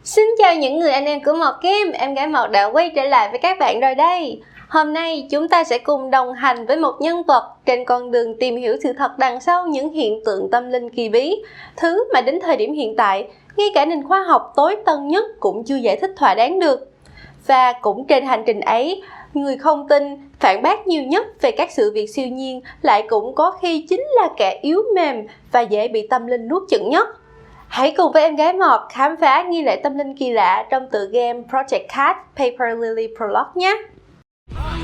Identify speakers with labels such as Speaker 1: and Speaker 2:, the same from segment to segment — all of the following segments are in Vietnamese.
Speaker 1: Xin chào những người anh em của Mọt Game, em gái Mọt đã quay trở lại với các bạn rồi đây. Hôm nay chúng ta sẽ cùng đồng hành với một nhân vật trên con đường tìm hiểu sự thật đằng sau những hiện tượng tâm linh kỳ bí, thứ mà đến thời điểm hiện tại, ngay cả nền khoa học tối tân nhất cũng chưa giải thích thỏa đáng được. Và cũng trên hành trình ấy, người không tin, phản bác nhiều nhất về các sự việc siêu nhiên lại cũng có khi chính là kẻ yếu mềm và dễ bị tâm linh nuốt chửng nhất. Hãy cùng với em gái Mọt khám phá nghi lễ tâm linh kỳ lạ trong tựa game Project Cat Paper Lily Prologue nhé!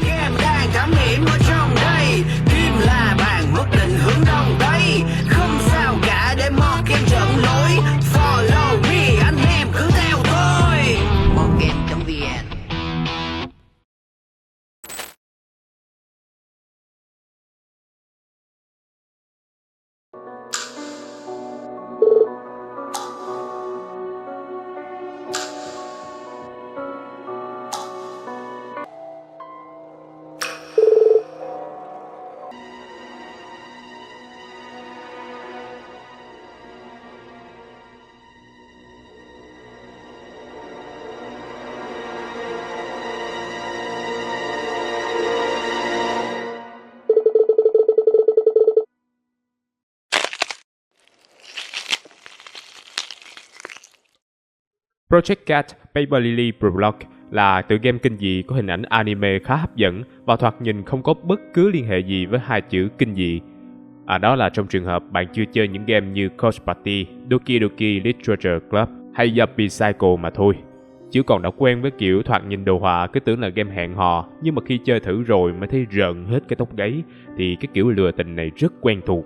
Speaker 2: Game đang cảm nghiệm ở trong đây, Kim là bàn mất định hướng đông tây, không sao cả để Mọt Game trận lối. Follow me, anh em cứ theo tôi. Mọtgame.vn.
Speaker 3: Project Cat Paper Lily Prologue là tựa game kinh dị có hình ảnh anime khá hấp dẫn và thoạt nhìn không có bất cứ liên hệ gì với hai chữ kinh dị. Đó là trong trường hợp bạn chưa chơi những game như Couch Party, Doki Doki Literature Club hay Yuppie Cycle mà thôi. Chứ còn đã quen với kiểu thoạt nhìn đồ họa cứ tưởng là game hẹn hò, nhưng mà khi chơi thử rồi mới thấy rợn hết cái tóc gáy, thì cái kiểu lừa tình này rất quen thuộc.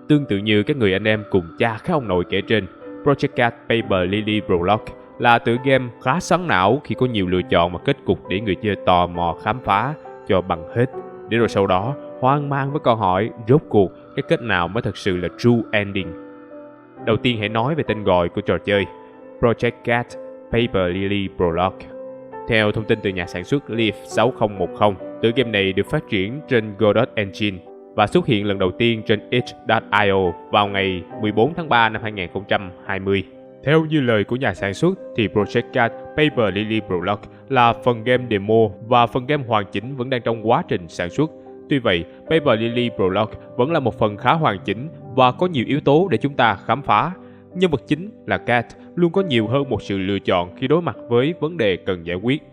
Speaker 3: Tương tự như các người anh em cùng cha các ông nội kể trên, Project Cat Paper Lily Prologue là tựa game khá xoắn não khi có nhiều lựa chọn và kết cục để người chơi tò mò khám phá cho bằng hết, để rồi sau đó hoang mang với câu hỏi rốt cuộc cái kết nào mới thật sự là true ending. Đầu tiên hãy nói về tên gọi của trò chơi Project Cat Paper Lily Prologue. Theo thông tin từ nhà sản xuất Leaf 6010, tựa game này được phát triển trên Godot Engine và xuất hiện lần đầu tiên trên itch.io vào ngày 14 tháng 3 năm 2020. Theo như lời của nhà sản xuất thì Project Cat Paper Lily Prologue là phần game demo và phần game hoàn chỉnh vẫn đang trong quá trình sản xuất. Tuy vậy, Paper Lily Prologue vẫn là một phần khá hoàn chỉnh và có nhiều yếu tố để chúng ta khám phá. Nhân vật chính là Cat luôn có nhiều hơn một sự lựa chọn khi đối mặt với vấn đề cần giải quyết.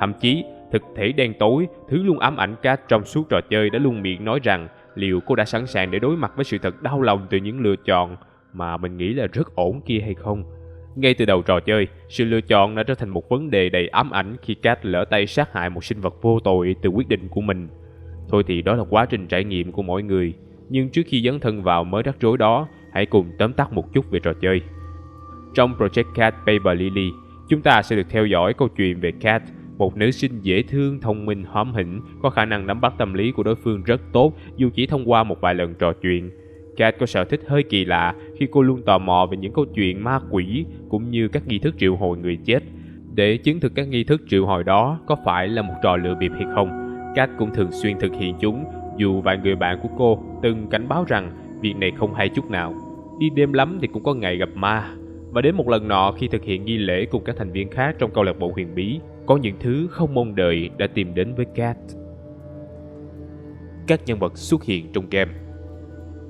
Speaker 3: Thậm chí, thực thể đen tối, thứ luôn ám ảnh Cat trong suốt trò chơi đã luôn miệng nói rằng liệu cô đã sẵn sàng để đối mặt với sự thật đau lòng từ những lựa chọn mà mình nghĩ là rất ổn kia hay không. Ngay từ đầu trò chơi, sự lựa chọn đã trở thành một vấn đề đầy ám ảnh khi Cat lỡ tay sát hại một sinh vật vô tội từ quyết định của mình. Thôi thì đó là quá trình trải nghiệm của mỗi người, nhưng trước khi dấn thân vào mớ rắc rối đó, hãy cùng tóm tắt một chút về trò chơi. Trong Project Cat Paper Lily, chúng ta sẽ được theo dõi câu chuyện về Cat, một nữ sinh dễ thương, thông minh, hóm hỉnh, có khả năng nắm bắt tâm lý của đối phương rất tốt dù chỉ thông qua một vài lần trò chuyện. Cat có sở thích hơi kỳ lạ khi cô luôn tò mò về những câu chuyện ma quỷ cũng như các nghi thức triệu hồi người chết. Để chứng thực các nghi thức triệu hồi đó có phải là một trò lừa bịp hay không, Cat cũng thường xuyên thực hiện chúng dù vài người bạn của cô từng cảnh báo rằng việc này không hay chút nào. Đi đêm lắm thì cũng có ngày gặp ma. Và đến một lần nọ khi thực hiện nghi lễ cùng các thành viên khác trong câu lạc bộ huyền bí, có những thứ không mong đợi đã tìm đến với Cat. Các nhân vật xuất hiện trong game.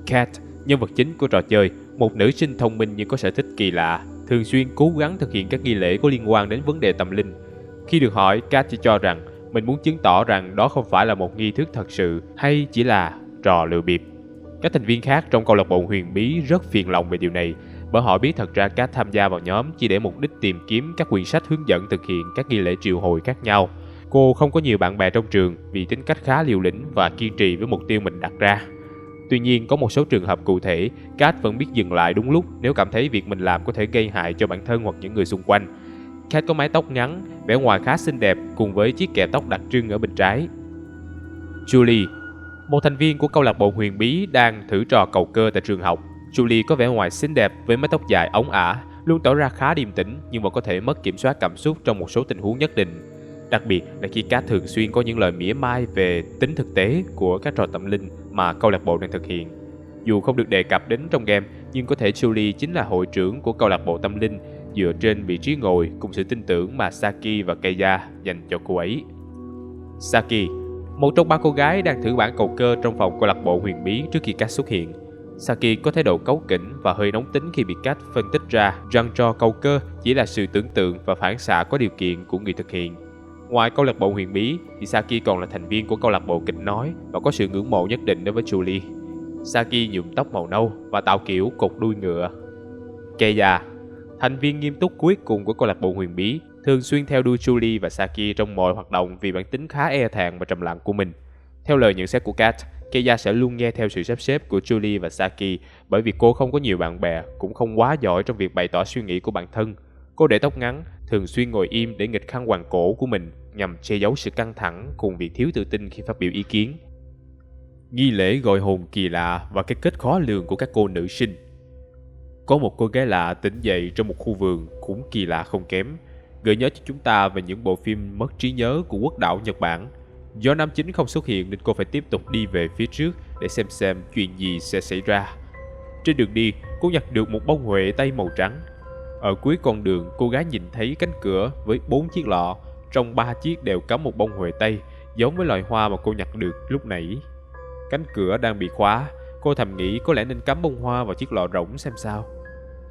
Speaker 3: Cat, nhân vật chính của trò chơi, một nữ sinh thông minh nhưng có sở thích kỳ lạ, thường xuyên cố gắng thực hiện các nghi lễ có liên quan đến vấn đề tâm linh. Khi được hỏi, Cat chỉ cho rằng mình muốn chứng tỏ rằng đó không phải là một nghi thức thật sự hay chỉ là trò lừa bịp. Các thành viên khác trong câu lạc bộ huyền bí rất phiền lòng về điều này, bởi họ biết thật ra Cat tham gia vào nhóm chỉ để mục đích tìm kiếm các quyển sách hướng dẫn thực hiện các nghi lễ triệu hồi khác nhau. Cô không có nhiều bạn bè trong trường vì tính cách khá liều lĩnh và kiên trì với mục tiêu mình đặt ra. Tuy nhiên, có một số trường hợp cụ thể, Cat vẫn biết dừng lại đúng lúc nếu cảm thấy việc mình làm có thể gây hại cho bản thân hoặc những người xung quanh. Cat có mái tóc ngắn, vẻ ngoài khá xinh đẹp cùng với chiếc kẹp tóc đặc trưng ở bên trái. Julie, một thành viên của câu lạc bộ huyền bí đang thử trò cầu cơ tại trường học. Julie có vẻ ngoài xinh đẹp với mái tóc dài óng ả, luôn tỏ ra khá điềm tĩnh nhưng vẫn có thể mất kiểm soát cảm xúc trong một số tình huống nhất định. Đặc biệt là khi Cat thường xuyên có những lời mỉa mai về tính thực tế của các trò tâm linh mà câu lạc bộ đang thực hiện. Dù không được đề cập đến trong game, nhưng có thể Julie chính là hội trưởng của câu lạc bộ tâm linh, dựa trên vị trí ngồi cùng sự tin tưởng mà Saki và Keiya dành cho cô ấy. Saki, một trong 3 cô gái đang thử bản cầu cơ trong phòng câu lạc bộ huyền bí trước khi Kat xuất hiện. Saki có thái độ cáu kỉnh và hơi nóng tính khi bị Kat phân tích ra rằng trò cầu cơ chỉ là sự tưởng tượng và phản xạ có điều kiện của người thực hiện. Ngoài câu lạc bộ huyền bí thì Saki còn là thành viên của câu lạc bộ kịch nói và có sự ngưỡng mộ nhất định đối với Julie. Saki nhuộm tóc màu nâu và tạo kiểu cột đuôi ngựa. Keiya, thành viên nghiêm túc cuối cùng của câu lạc bộ huyền bí, thường xuyên theo đuôi Julie và Saki trong mọi hoạt động vì bản tính khá e thẹn và trầm lặng của mình. Theo lời nhận xét của Kat, Keiya sẽ luôn nghe theo sự sắp xếp của Julie và Saki bởi vì cô không có nhiều bạn bè, cũng không quá giỏi trong việc bày tỏ suy nghĩ của bản thân. Cô để tóc ngắn, thường xuyên ngồi im để nghịch khăn quàng cổ của mình nhằm che giấu sự căng thẳng cùng việc thiếu tự tin khi phát biểu ý kiến. Nghi lễ gọi hồn kỳ lạ và cái kết khó lường của các cô nữ sinh. Có một cô gái lạ tỉnh dậy trong một khu vườn cũng kỳ lạ không kém, gợi nhớ cho chúng ta về những bộ phim mất trí nhớ của quốc đảo Nhật Bản. Do nam chính không xuất hiện nên cô phải tiếp tục đi về phía trước để xem chuyện gì sẽ xảy ra. Trên đường đi, cô nhặt được một bông huệ tây màu trắng. Ở cuối con đường, cô gái nhìn thấy cánh cửa với 4 chiếc lọ, trong 3 chiếc đều cắm một bông huệ tây, giống với loài hoa mà cô nhặt được lúc nãy. Cánh cửa đang bị khóa, cô thầm nghĩ có lẽ nên cắm bông hoa vào chiếc lọ rỗng xem sao.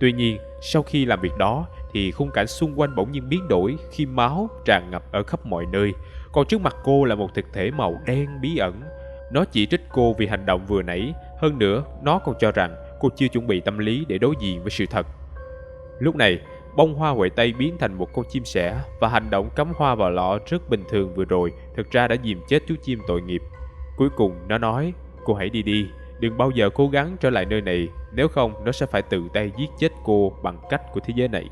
Speaker 3: Tuy nhiên, sau khi làm việc đó thì khung cảnh xung quanh bỗng nhiên biến đổi khi máu tràn ngập ở khắp mọi nơi. Còn trước mặt cô là một thực thể màu đen bí ẩn. Nó chỉ trích cô vì hành động vừa nãy, hơn nữa nó còn cho rằng cô chưa chuẩn bị tâm lý để đối diện với sự thật. Lúc này, bông hoa huệ tây biến thành một con chim sẻ và hành động cắm hoa vào lọ rất bình thường vừa rồi thực ra đã dìm chết chú chim tội nghiệp. Cuối cùng nó nói, cô hãy đi đi, đừng bao giờ cố gắng trở lại nơi này, nếu không nó sẽ phải tự tay giết chết cô bằng cách của thế giới này.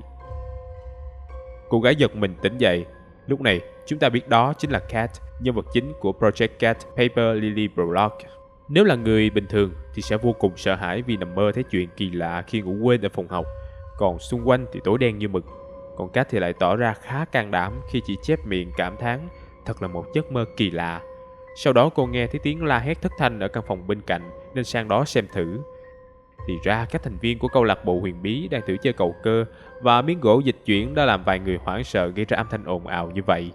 Speaker 3: Cô gái giật mình tỉnh dậy. Lúc này, chúng ta biết đó chính là Kat, nhân vật chính của Project Cat Paper Lily Prologue. Nếu là người bình thường thì sẽ vô cùng sợ hãi vì nằm mơ thấy chuyện kỳ lạ khi ngủ quên ở phòng học, còn xung quanh thì tối đen như mực. Còn Kat thì lại tỏ ra khá can đảm khi chỉ chép miệng cảm thán, thật là một giấc mơ kỳ lạ. Sau đó cô nghe thấy tiếng la hét thất thanh ở căn phòng bên cạnh nên sang đó xem thử. Thì ra các thành viên của câu lạc bộ huyền bí đang thử chơi cầu cơ và miếng gỗ dịch chuyển đã làm vài người hoảng sợ gây ra âm thanh ồn ào như vậy.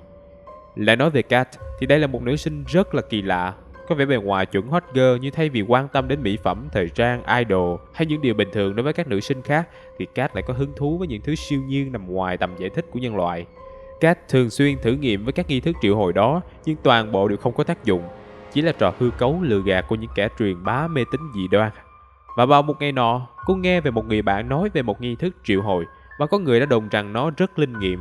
Speaker 3: Lại nói về Kat thì đây là một nữ sinh rất là kỳ lạ. Có vẻ bề ngoài chuẩn hot girl nhưng thay vì quan tâm đến mỹ phẩm, thời trang, idol hay những điều bình thường đối với các nữ sinh khác thì Kat lại có hứng thú với những thứ siêu nhiên nằm ngoài tầm giải thích của nhân loại. Kat thường xuyên thử nghiệm với các nghi thức triệu hồi đó nhưng toàn bộ đều không có tác dụng, chỉ là trò hư cấu lừa gạt của những kẻ truyền bá mê tín dị đoan. Và vào một ngày nọ, cô nghe về một người bạn nói về một nghi thức triệu hồi và có người đã đồn rằng nó rất linh nghiệm.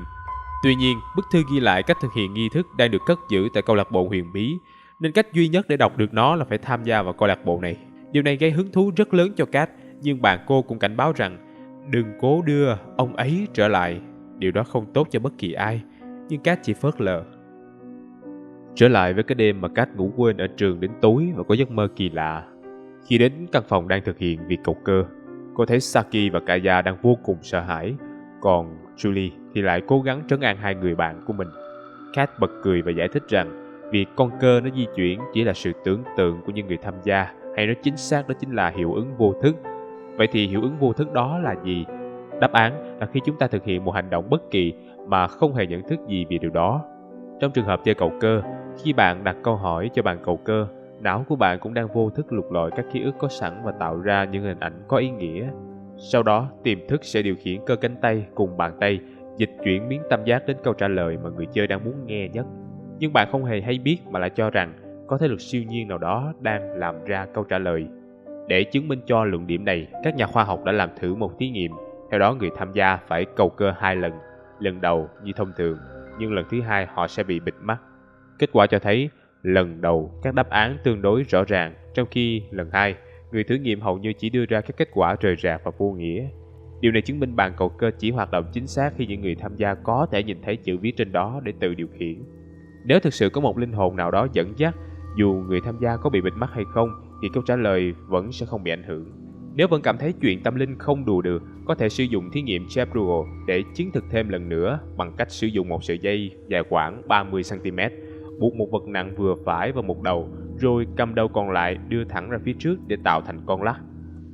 Speaker 3: Tuy nhiên, bức thư ghi lại cách thực hiện nghi thức đang được cất giữ tại câu lạc bộ huyền bí, nên cách duy nhất để đọc được nó là phải tham gia vào câu lạc bộ này. Điều này gây hứng thú rất lớn cho Kat, nhưng bạn cô cũng cảnh báo rằng đừng cố đưa ông ấy trở lại, điều đó không tốt cho bất kỳ ai, nhưng Kat chỉ phớt lờ. Trở lại với cái đêm mà Kat ngủ quên ở trường đến tối và có giấc mơ kỳ lạ. Khi đến căn phòng đang thực hiện việc cầu cơ, cô thấy Saki và Keiya đang vô cùng sợ hãi, còn Julie thì lại cố gắng trấn an hai người bạn của mình. Kat bật cười và giải thích rằng việc con cơ nó di chuyển chỉ là sự tưởng tượng của những người tham gia, hay nói chính xác đó chính là hiệu ứng vô thức. Vậy thì hiệu ứng vô thức đó là gì? Đáp án là khi chúng ta thực hiện một hành động bất kỳ mà không hề nhận thức gì về điều đó. Trong trường hợp chơi cầu cơ, khi bạn đặt câu hỏi cho bàn cầu cơ, não của bạn cũng đang vô thức lục lọi các ký ức có sẵn và tạo ra những hình ảnh có ý nghĩa. Sau đó, tiềm thức sẽ điều khiển cơ cánh tay cùng bàn tay dịch chuyển biến tam giác đến câu trả lời mà người chơi đang muốn nghe nhất. Nhưng bạn không hề hay biết mà lại cho rằng có thế lực siêu nhiên nào đó đang làm ra câu trả lời. Để chứng minh cho luận điểm này, các nhà khoa học đã làm thử một thí nghiệm. Theo đó, người tham gia phải cầu cơ 2 lần. Lần đầu như thông thường, nhưng lần thứ hai họ sẽ bị bịt mắt. Kết quả cho thấy, lần đầu các đáp án tương đối rõ ràng, trong khi lần 2, người thử nghiệm hầu như chỉ đưa ra các kết quả rời rạc và vô nghĩa. Điều này chứng minh bàn cầu cơ chỉ hoạt động chính xác khi những người tham gia có thể nhìn thấy chữ viết trên đó để tự điều khiển. Nếu thực sự có một linh hồn nào đó dẫn dắt, dù người tham gia có bị bịt mắt hay không, thì câu trả lời vẫn sẽ không bị ảnh hưởng. Nếu vẫn cảm thấy chuyện tâm linh không đùa được, có thể sử dụng thí nghiệm Chaprugal để chứng thực thêm lần nữa bằng cách sử dụng một sợi dây dài khoảng 30 cm, buộc một vật nặng vừa phải vào một đầu, rồi cầm đầu còn lại đưa thẳng ra phía trước để tạo thành con lắc.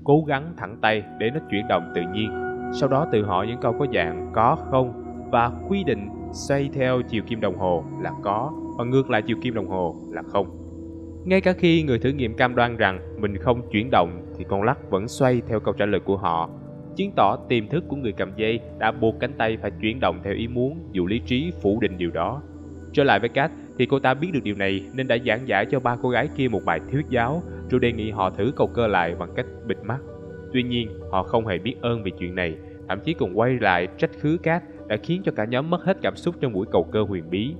Speaker 3: Cố gắng thẳng tay để nó chuyển động tự nhiên, Sau đó tự hỏi những câu có dạng có không và quy định xoay theo chiều kim đồng hồ là có và ngược lại chiều kim đồng hồ là không. Ngay cả khi người thử nghiệm cam đoan rằng mình không chuyển động thì con lắc vẫn xoay theo câu trả lời của họ, chứng tỏ tiềm thức của người cầm dây đã buộc cánh tay phải chuyển động theo ý muốn dù lý trí phủ định điều đó. Trở lại với Kat thì cô ta biết được điều này nên đã giảng giải cho ba cô gái kia một bài thuyết giáo rồi đề nghị họ thử cầu cơ lại bằng cách bịt mắt. Tuy nhiên họ không hề biết ơn vì chuyện này, thậm chí còn quay lại trách cứ Kat đã khiến cho cả nhóm mất hết cảm xúc trong buổi cầu cơ huyền bí.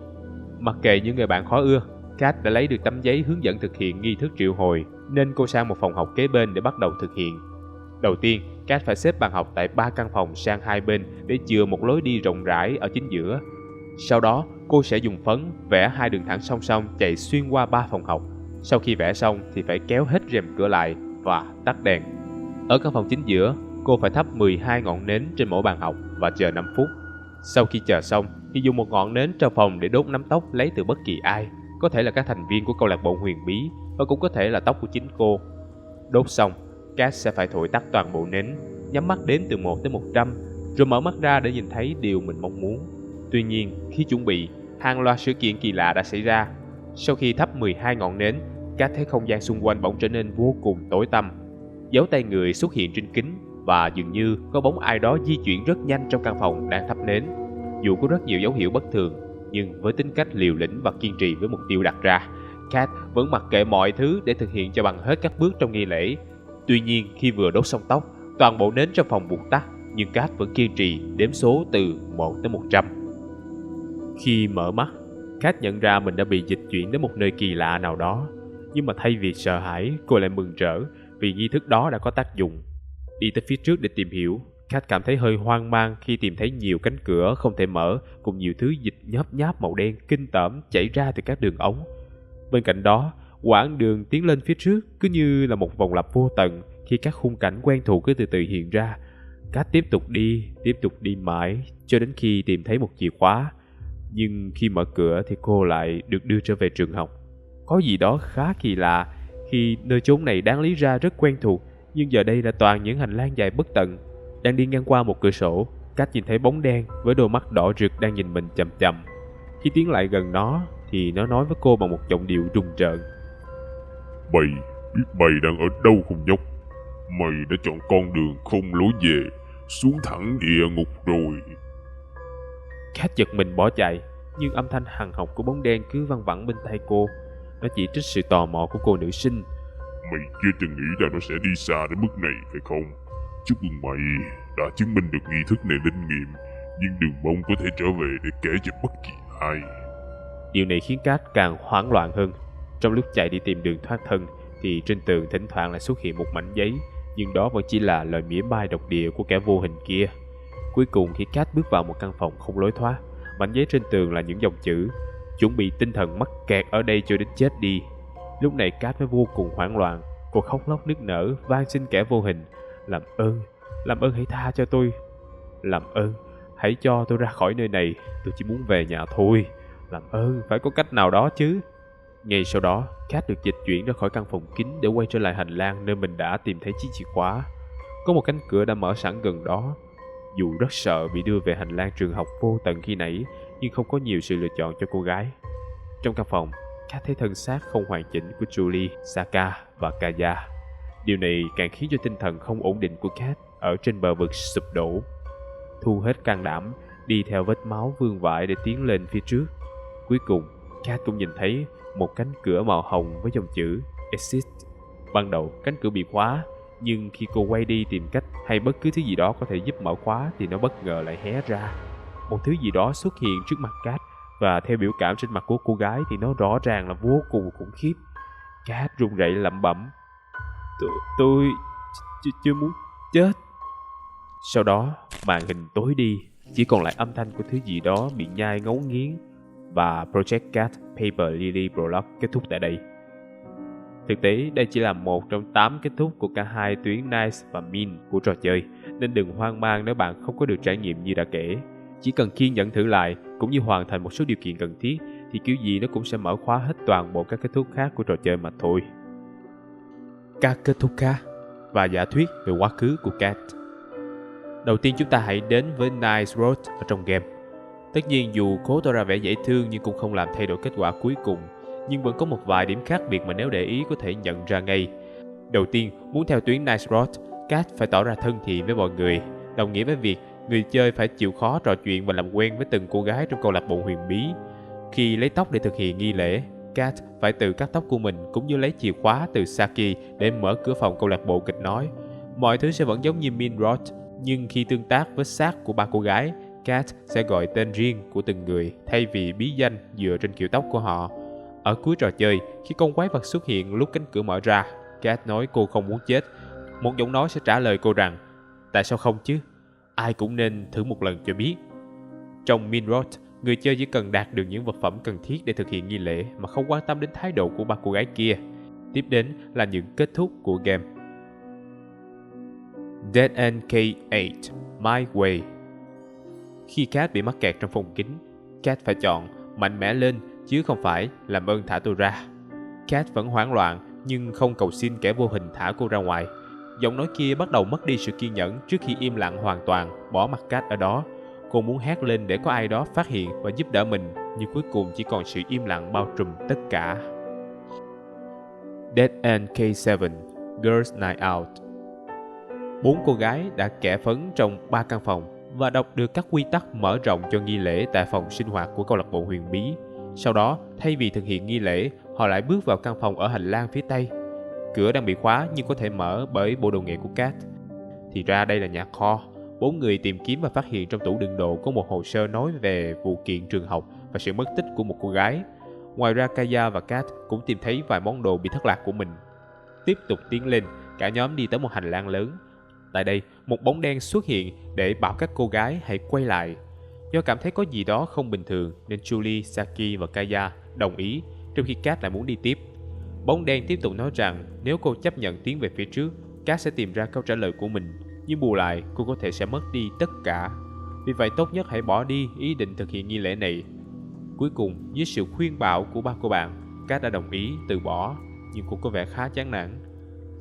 Speaker 3: Mặc kệ những người bạn khó ưa, Kat đã lấy được tấm giấy hướng dẫn thực hiện nghi thức triệu hồi nên cô sang một phòng học kế bên để bắt đầu thực hiện. Đầu tiên, Kat phải xếp bàn học tại 3 căn phòng sang hai bên để chừa một lối đi rộng rãi ở chính giữa. Sau đó, cô sẽ dùng phấn vẽ 2 đường thẳng song song chạy xuyên qua 3 phòng học. Sau khi vẽ xong thì phải kéo hết rèm cửa lại và tắt đèn. Ở căn phòng chính giữa, cô phải thắp 12 ngọn nến trên mỗi bàn học và chờ 5 phút. Sau khi chờ xong thì dùng một ngọn nến trong phòng để đốt nắm tóc lấy từ bất kỳ ai, có thể là các thành viên của câu lạc bộ huyền bí và cũng có thể là tóc của chính cô. Đốt xong, Kat sẽ phải thổi tắt toàn bộ nến, nhắm mắt đếm từ 1 tới 100, rồi mở mắt ra để nhìn thấy điều mình mong muốn. Tuy nhiên, khi chuẩn bị, hàng loạt sự kiện kỳ lạ đã xảy ra. Sau khi thắp 12 ngọn nến, Kat thấy không gian xung quanh bỗng trở nên vô cùng tối tăm. Dấu tay người xuất hiện trên kính và dường như có bóng ai đó di chuyển rất nhanh trong căn phòng đang thắp nến. Dù có rất nhiều dấu hiệu bất thường, nhưng với tính cách liều lĩnh và kiên trì với mục tiêu đặt ra, Kat vẫn mặc kệ mọi thứ để thực hiện cho bằng hết các bước trong nghi lễ. Tuy nhiên, khi vừa đốt xong tóc, toàn bộ nến trong phòng vụt tắt, nhưng Kat vẫn kiên trì đếm số từ 1 tới 100. Khi mở mắt, Kat nhận ra mình đã bị dịch chuyển đến một nơi kỳ lạ nào đó. Nhưng mà thay vì sợ hãi, cô lại mừng rỡ vì nghi thức đó đã có tác dụng. Đi tới phía trước để tìm hiểu, Kat cảm thấy hơi hoang mang khi tìm thấy nhiều cánh cửa không thể mở cùng nhiều thứ dịch nhớp nháp màu đen kinh tởm chảy ra từ các đường ống. Bên cạnh đó, quãng đường tiến lên phía trước cứ như là một vòng lặp vô tận khi các khung cảnh quen thuộc cứ từ từ hiện ra. Kat tiếp tục đi mãi cho đến khi tìm thấy một chìa khóa. Nhưng khi mở cửa thì cô lại được đưa trở về trường học. Có gì đó khá kỳ lạ khi nơi chốn này đáng lý ra rất quen thuộc, nhưng giờ đây là toàn những hành lang dài bất tận. Đang đi ngang qua một cửa sổ, Kat nhìn thấy bóng đen với đôi mắt đỏ rực đang nhìn mình chằm chằm. Khi tiến lại gần nó thì nó nói với cô bằng một giọng điệu rùng rợn:
Speaker 4: Mày biết mày đang ở đâu không nhóc? Mày đã chọn con đường không lối về, xuống thẳng địa ngục rồi.
Speaker 3: Kat giật mình bỏ chạy, nhưng âm thanh hằn học của bóng đen cứ văng vẳng bên tai cô. Nó chỉ trích sự tò mò của cô nữ sinh.
Speaker 4: Mày chưa từng nghĩ rằng nó sẽ đi xa đến mức này phải không? Chúc mừng mày đã chứng minh được nghi thức này linh nghiệm, nhưng đừng mong có thể trở về để kể cho bất kỳ ai.
Speaker 3: Điều này khiến Kat càng hoảng loạn hơn. Trong lúc chạy đi tìm đường thoát thân thì trên tường thỉnh thoảng lại xuất hiện một mảnh giấy, nhưng đó vẫn chỉ là lời mỉa mai độc địa của kẻ vô hình kia. Cuối cùng khi Kat bước vào một căn phòng không lối thoát, mảnh giấy trên tường là những dòng chữ: chuẩn bị tinh thần mắc kẹt ở đây cho đến chết đi. Lúc này Kat mới vô cùng hoảng loạn. Cô khóc lóc nức nở van xin kẻ vô hình: làm ơn hãy tha cho tôi, làm ơn hãy cho tôi ra khỏi nơi này, tôi chỉ muốn về nhà thôi, làm ơn phải có cách nào đó chứ. Ngay sau đó, Kat được dịch chuyển ra khỏi căn phòng kín để quay trở lại hành lang nơi mình đã tìm thấy chiếc chìa khóa. Có một cánh cửa đã mở sẵn gần đó. Dù rất sợ bị đưa về hành lang trường học vô tận khi nãy, nhưng không có nhiều sự lựa chọn cho cô gái. Trong căn phòng, Kat thấy thân xác không hoàn chỉnh của Julie, Saka và Kaya. Điều này càng khiến cho tinh thần không ổn định của Kat ở trên bờ vực sụp đổ. Thu hết can đảm, đi theo vết máu vương vãi để tiến lên phía trước. Cuối cùng, Kat cũng nhìn thấy một cánh cửa màu hồng với dòng chữ Exit. Ban đầu, cánh cửa bị khóa, nhưng khi cô quay đi tìm cách hay bất cứ thứ gì đó có thể giúp mở khóa thì nó bất ngờ lại hé ra. Một thứ gì đó xuất hiện trước mặt Kat, và theo biểu cảm trên mặt của cô gái thì nó rõ ràng là vô cùng khủng khiếp. Kat run rẩy lẩm bẩm: Tôi chưa muốn chết. Sau đó, màn hình tối đi, chỉ còn lại âm thanh của thứ gì đó bị nhai ngấu nghiến, và Project Cat Paper Lily Prologue kết thúc tại đây. Thực tế, đây chỉ là một trong 8 kết thúc của cả hai tuyến Nice và Min của trò chơi, nên đừng hoang mang nếu bạn không có được trải nghiệm như đã kể. Chỉ cần kiên nhẫn thử lại, cũng như hoàn thành một số điều kiện cần thiết, thì kiểu gì nó cũng sẽ mở khóa hết toàn bộ các kết thúc khác của trò chơi mà thôi. Các kết thúc khác và giả thuyết về quá khứ của Cat. Đầu tiên chúng ta hãy đến với Nice Road ở trong game. Tất nhiên dù cố tỏ ra vẻ dễ thương nhưng cũng không làm thay đổi kết quả cuối cùng, nhưng vẫn có một vài điểm khác biệt mà nếu để ý có thể nhận ra ngay. Đầu tiên, muốn theo tuyến Nice Road, Cat phải tỏ ra thân thiện với mọi người, đồng nghĩa với việc người chơi phải chịu khó trò chuyện và làm quen với từng cô gái trong câu lạc bộ huyền bí. Khi lấy tóc để thực hiện nghi lễ, Cat phải tự cắt tóc của mình cũng như lấy chìa khóa từ Saki để mở cửa phòng câu lạc bộ kịch nói. Mọi thứ sẽ vẫn giống như Mean Road, nhưng khi tương tác với xác của ba cô gái, Cat sẽ gọi tên riêng của từng người thay vì bí danh dựa trên kiểu tóc của họ. Ở cuối trò chơi, khi con quái vật xuất hiện lúc cánh cửa mở ra, Cat nói cô không muốn chết. Một giọng nói sẽ trả lời cô rằng, tại sao không chứ? Ai cũng nên thử một lần cho biết. Trong Mean Road, người chơi chỉ cần đạt được những vật phẩm cần thiết để thực hiện nghi lễ mà không quan tâm đến thái độ của ba cô gái kia. Tiếp đến là những kết thúc của game. Dead End K8 My Way. Khi Cat bị mắc kẹt trong phòng kín, Cat phải chọn mạnh mẽ lên chứ không phải làm ơn thả tôi ra. Cat vẫn hoảng loạn nhưng không cầu xin kẻ vô hình thả cô ra ngoài. Giọng nói kia bắt đầu mất đi sự kiên nhẫn trước khi im lặng hoàn toàn, bỏ mặc Cat ở đó. Cô muốn hét lên để có ai đó phát hiện và giúp đỡ mình, nhưng cuối cùng chỉ còn sự im lặng bao trùm tất cả. Dead End K7 Girls Night Out. 4 cô gái đã kẻ phấn trong 3 căn phòng và đọc được các quy tắc mở rộng cho nghi lễ tại phòng sinh hoạt của câu lạc bộ huyền bí. Sau đó, thay vì thực hiện nghi lễ, họ lại bước vào căn phòng ở hành lang phía tây. Cửa đang bị khóa nhưng có thể mở bởi bộ đồ nghề của Cat. Thì ra đây là nhà kho. 4 người tìm kiếm và phát hiện trong tủ đựng đồ có một hồ sơ nói về vụ kiện trường học và sự mất tích của một cô gái. Ngoài ra, Kaya và Cat cũng tìm thấy vài món đồ bị thất lạc của mình. Tiếp tục tiến lên, cả nhóm đi tới một hành lang lớn. Tại đây, một bóng đen xuất hiện để bảo các cô gái hãy quay lại. Do cảm thấy có gì đó không bình thường nên Julie, Saki và Kaya đồng ý, trong khi Cat lại muốn đi tiếp. Bóng đen tiếp tục nói rằng nếu cô chấp nhận tiến về phía trước, Cat sẽ tìm ra câu trả lời của mình, nhưng bù lại cô có thể sẽ mất đi tất cả. Vì vậy tốt nhất hãy bỏ đi ý định thực hiện nghi lễ này. Cuối cùng, dưới sự khuyên bảo của ba cô bạn, Cat đã đồng ý từ bỏ, nhưng cô có vẻ khá chán nản.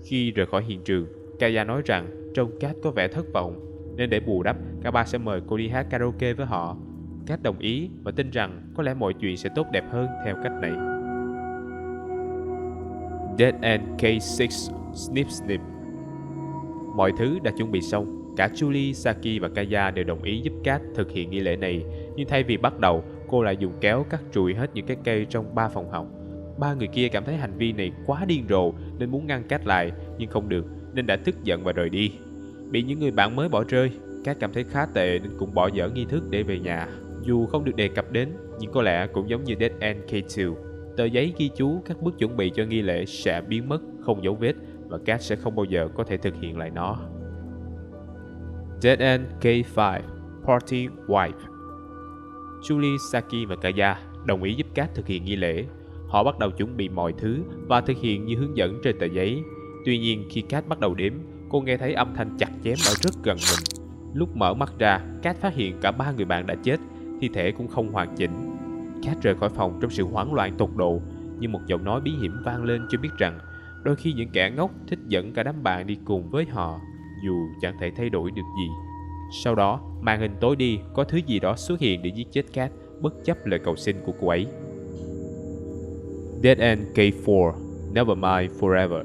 Speaker 3: Khi rời khỏi hiện trường, Kaya nói rằng trông Cat có vẻ thất vọng, nên để bù đắp, cả ba sẽ mời cô đi hát karaoke với họ. Cat đồng ý và tin rằng có lẽ mọi chuyện sẽ tốt đẹp hơn theo cách này. Dead End K6 Snip Snip. Mọi thứ đã chuẩn bị xong, cả Julie, Saki và Kaya đều đồng ý giúp Cat thực hiện nghi lễ này, nhưng thay vì bắt đầu, cô lại dùng kéo cắt trụi hết những cái cây trong 3 phòng học. Ba người kia cảm thấy hành vi này quá điên rồ nên muốn ngăn Cat lại, nhưng không được, nên đã tức giận và rời đi. Bị những người bạn mới bỏ rơi, Cat cảm thấy khá tệ nên cũng bỏ dở nghi thức để về nhà. Dù không được đề cập đến, nhưng có lẽ cũng giống như Dead End K2. Tờ giấy ghi chú các bước chuẩn bị cho nghi lễ sẽ biến mất, không dấu vết, và Cat sẽ không bao giờ có thể thực hiện lại nó. Dead End K5 Party Wipe. Julie, Saki và Kaya đồng ý giúp Cat thực hiện nghi lễ. Họ bắt đầu chuẩn bị mọi thứ và thực hiện như hướng dẫn trên tờ giấy. Tuy nhiên khi Cat bắt đầu đếm, cô nghe thấy âm thanh chặt chém ở rất gần mình. Lúc mở mắt ra, Cat phát hiện cả 3 người bạn đã chết, thi thể cũng không hoàn chỉnh. Cat rời khỏi phòng trong sự hoảng loạn tột độ, nhưng một giọng nói bí hiểm vang lên cho biết rằng đôi khi những kẻ ngốc thích dẫn cả đám bạn đi cùng với họ, dù chẳng thể thay đổi được gì. Sau đó, màn hình tối đi, có thứ gì đó xuất hiện để giết chết Cat, bất chấp lời cầu xin của cô ấy. Dead End K4 Nevermind Forever.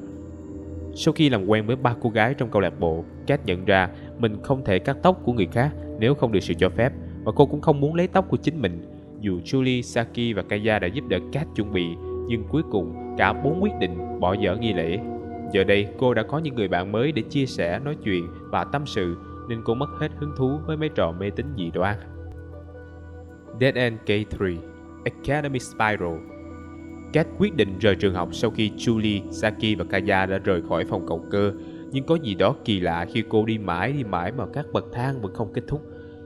Speaker 3: Sau khi làm quen với 3 cô gái trong câu lạc bộ, Cat nhận ra mình không thể cắt tóc của người khác nếu không được sự cho phép, và cô cũng không muốn lấy tóc của chính mình. Dù Julie, Saki và Kaya đã giúp đỡ Cat chuẩn bị, nhưng cuối cùng cả 4 quyết định bỏ dở nghi lễ. Giờ đây cô đã có những người bạn mới để chia sẻ, nói chuyện và tâm sự, nên cô mất hết hứng thú với mấy trò mê tín dị đoan. Dead End K3 Academy Spiral. Cat quyết định rời trường học sau khi Julie, Saki và Kaya đã rời khỏi phòng cầu cơ, nhưng có gì đó kỳ lạ khi cô đi mãi mà các bậc thang vẫn không kết thúc.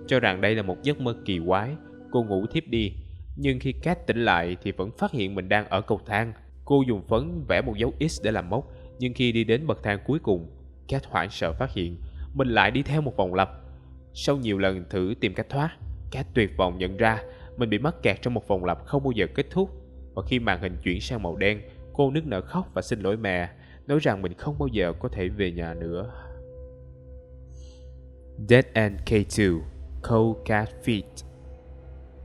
Speaker 3: Cho rằng đây là một giấc mơ kỳ quái, cô ngủ thiếp đi, nhưng khi Cat tỉnh lại thì vẫn phát hiện mình đang ở cầu thang. Cô dùng phấn vẽ một dấu X để làm mốc, nhưng khi đi đến bậc thang cuối cùng, Cat hoảng sợ phát hiện mình lại đi theo một vòng lặp. Sau nhiều lần thử tìm cách thoát, Cat tuyệt vọng nhận ra mình bị mắc kẹt trong một vòng lặp không bao giờ kết thúc. Và khi màn hình chuyển sang màu đen, cô nức nở khóc và xin lỗi mẹ, nói rằng mình không bao giờ có thể về nhà nữa. Dead End K2 Cold Cat Feet.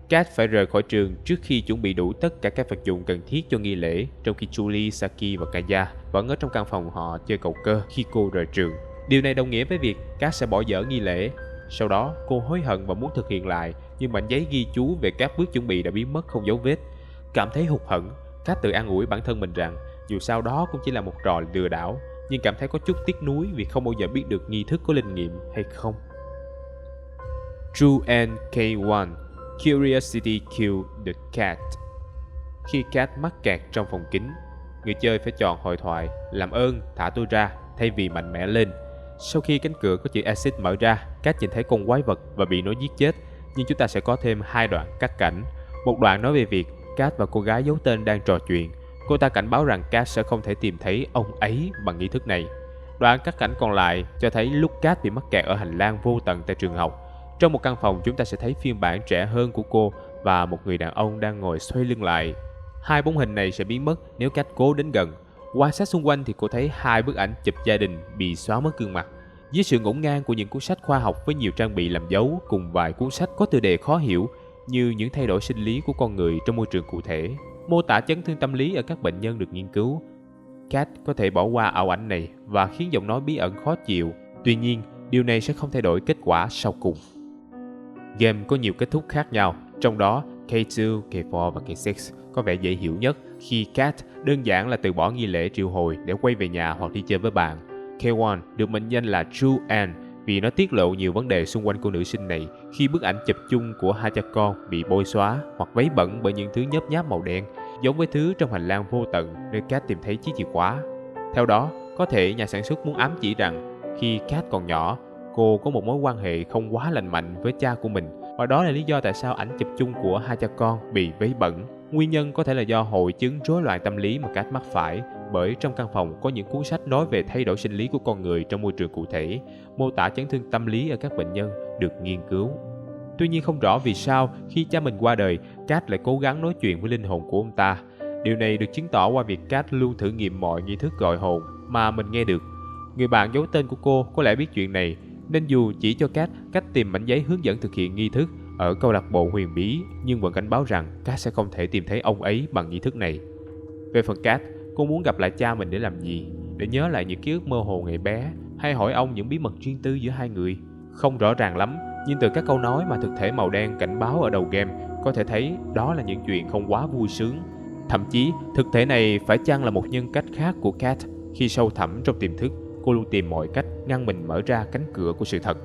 Speaker 3: Cat phải rời khỏi trường trước khi chuẩn bị đủ tất cả các vật dụng cần thiết cho nghi lễ, trong khi Julie, Saki và Kaya vẫn ở trong căn phòng họ chơi cầu cơ khi cô rời trường. Điều này đồng nghĩa với việc Cat sẽ bỏ dở nghi lễ. Sau đó, cô hối hận và muốn thực hiện lại, nhưng mảnh giấy ghi chú về các bước chuẩn bị đã biến mất không dấu vết. Cảm thấy hụt hẫng, Cat tự an ủi bản thân mình rằng dù sao đó cũng chỉ là một trò lừa đảo, nhưng cảm thấy có chút tiếc nuối vì không bao giờ biết được nghi thức có linh nghiệm hay không. True and K1 Curiosity Killed the Cat. Khi Cat mắc kẹt trong phòng kín, người chơi phải chọn hội thoại làm ơn thả tôi ra thay vì mạnh mẽ lên. Sau khi cánh cửa có chữ exit mở ra, Cat nhìn thấy con quái vật và bị nó giết chết, nhưng chúng ta sẽ có thêm 2 đoạn cắt cảnh. Một đoạn nói về việc Cat và cô gái giấu tên đang trò chuyện. Cô ta cảnh báo rằng Cat sẽ không thể tìm thấy ông ấy bằng nghi thức này. Đoạn cắt cảnh còn lại cho thấy lúc Cat bị mắc kẹt ở hành lang vô tận tại trường học. Trong một căn phòng, chúng ta sẽ thấy phiên bản trẻ hơn của cô và một người đàn ông đang ngồi xoay lưng lại. 2 bóng hình này sẽ biến mất nếu Cat cố đến gần. Quan sát xung quanh thì cô thấy 2 bức ảnh chụp gia đình bị xóa mất gương mặt. Dưới sự ngổn ngang của những cuốn sách khoa học với nhiều trang bị làm dấu cùng vài cuốn sách có tựa đề khó hiểu như những thay đổi sinh lý của con người trong môi trường cụ thể, mô tả chấn thương tâm lý ở các bệnh nhân được nghiên cứu. Cat có thể bỏ qua ảo ảnh này và khiến giọng nói bí ẩn khó chịu. Tuy nhiên, điều này sẽ không thay đổi kết quả sau cùng. Game có nhiều kết thúc khác nhau, trong đó K2, K4 và K6 có vẻ dễ hiểu nhất khi Cat đơn giản là từ bỏ nghi lễ triệu hồi để quay về nhà hoặc đi chơi với bạn. K1 được mệnh danh là True End vì nó tiết lộ nhiều vấn đề xung quanh cô nữ sinh này khi bức ảnh chụp chung của 2 cha con bị bôi xóa hoặc váy bẩn bởi những thứ nhớp nháp màu đen, giống với thứ trong hành lang vô tận nơi Cat tìm thấy chiếc chìa khóa. Theo đó, có thể nhà sản xuất muốn ám chỉ rằng khi Cat còn nhỏ, cô có một mối quan hệ không quá lành mạnh với cha của mình, và đó là lý do tại sao ảnh chụp chung của 2 cha con bị váy bẩn. Nguyên nhân có thể là do hội chứng rối loạn tâm lý mà Cat mắc phải, bởi trong căn phòng có những cuốn sách nói về thay đổi sinh lý của con người trong môi trường cụ thể, mô tả chấn thương tâm lý ở các bệnh nhân được nghiên cứu. Tuy nhiên không rõ vì sao khi cha mình qua đời, Cat lại cố gắng nói chuyện với linh hồn của ông ta. Điều này được chứng tỏ qua việc Cat luôn thử nghiệm mọi nghi thức gọi hồn mà mình nghe được. Người bạn giấu tên của cô có lẽ biết chuyện này, nên dù chỉ cho Cat cách tìm mảnh giấy hướng dẫn thực hiện nghi thức ở câu lạc bộ huyền bí, nhưng vẫn cảnh báo rằng Cat sẽ không thể tìm thấy ông ấy bằng nghi thức này. Về phần Cat, cô muốn gặp lại cha mình để làm gì? Để nhớ lại những ký ức mơ hồ ngày bé, hay hỏi ông những bí mật riêng tư giữa hai người? Không rõ ràng lắm, nhưng từ các câu nói mà thực thể màu đen cảnh báo ở đầu game, có thể thấy đó là những chuyện không quá vui sướng. Thậm chí, thực thể này phải chăng là một nhân cách khác của Cat? Khi sâu thẳm trong tiềm thức, cô luôn tìm mọi cách ngăn mình mở ra cánh cửa của sự thật.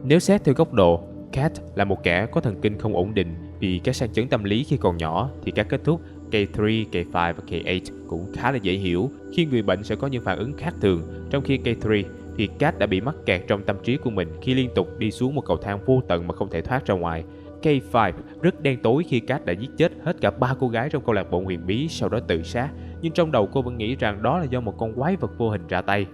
Speaker 3: Nếu xét theo góc độ, Cat là một kẻ có thần kinh không ổn định vì các sang chấn tâm lý khi còn nhỏ, thì các kết thúc K3, K5 và K8 cũng khá là dễ hiểu khi người bệnh sẽ có những phản ứng khác thường. Trong khi K3 thì Cat đã bị mắc kẹt trong tâm trí của mình khi liên tục đi xuống một cầu thang vô tận mà không thể thoát ra ngoài. K5 rất đen tối khi Cat đã giết chết hết cả 3 cô gái trong câu lạc bộ huyền bí, sau đó tự sát, nhưng trong đầu cô vẫn nghĩ rằng đó là do một con quái vật vô hình ra tay.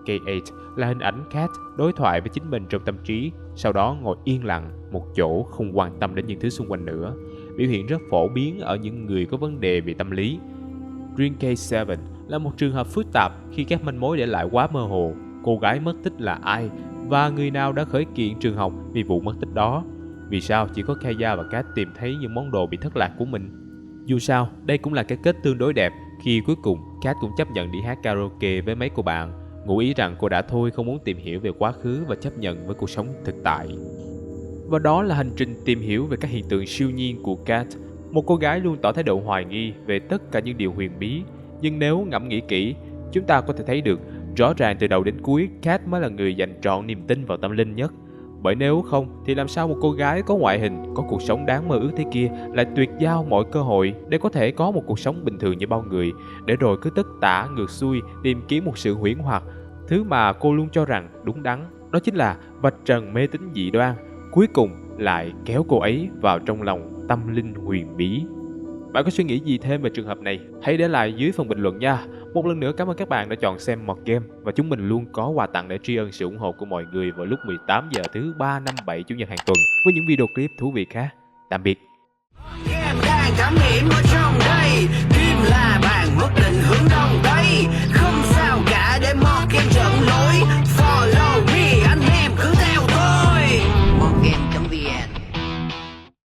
Speaker 3: K8 là hình ảnh Cat đối thoại với chính mình trong tâm trí, sau đó ngồi yên lặng một chỗ không quan tâm đến những thứ xung quanh nữa, biểu hiện rất phổ biến ở những người có vấn đề về tâm lý. Riêng K7 là một trường hợp phức tạp khi các manh mối để lại quá mơ hồ. Cô gái mất tích là ai và người nào đã khởi kiện trường học vì vụ mất tích đó? Vì sao chỉ có Kaya và Cat tìm thấy những món đồ bị thất lạc của mình? Dù sao, đây cũng là cái kết tương đối đẹp khi cuối cùng Cat cũng chấp nhận đi hát karaoke với mấy cô bạn, ngụ ý rằng cô đã thôi không muốn tìm hiểu về quá khứ và chấp nhận với cuộc sống thực tại. Và đó là hành trình tìm hiểu về các hiện tượng siêu nhiên của Cat. Một cô gái luôn tỏ thái độ hoài nghi về tất cả những điều huyền bí, nhưng nếu ngẫm nghĩ kỹ, chúng ta có thể thấy được rõ ràng từ đầu đến cuối Cat mới là người dành trọn niềm tin vào tâm linh nhất. Bởi nếu không thì làm sao một cô gái có ngoại hình, có cuộc sống đáng mơ ước thế kia lại tuyệt giao mọi cơ hội để có thể có một cuộc sống bình thường như bao người, để rồi cứ tất tả ngược xuôi tìm kiếm một sự huyễn hoặc, thứ mà cô luôn cho rằng đúng đắn, đó chính là vạch trần mê tín dị đoan, cuối cùng lại kéo cô ấy vào trong lòng tâm linh huyền bí. Bạn có suy nghĩ gì thêm về trường hợp này? Hãy để lại dưới phần bình luận nha. Một lần nữa cảm ơn các bạn đã chọn xem Mọt Game, và chúng mình luôn có quà tặng để tri ân sự ủng hộ của mọi người vào lúc 18 giờ thứ 3, 5, 7 chủ nhật hàng tuần với những video clip thú vị khác. Tạm biệt.
Speaker 2: Em đang cảm nghiệm ở trong đây, Kim là bạn mất định hướng đông tây.